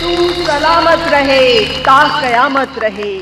तू सलामत रहे ता कयामत रहे।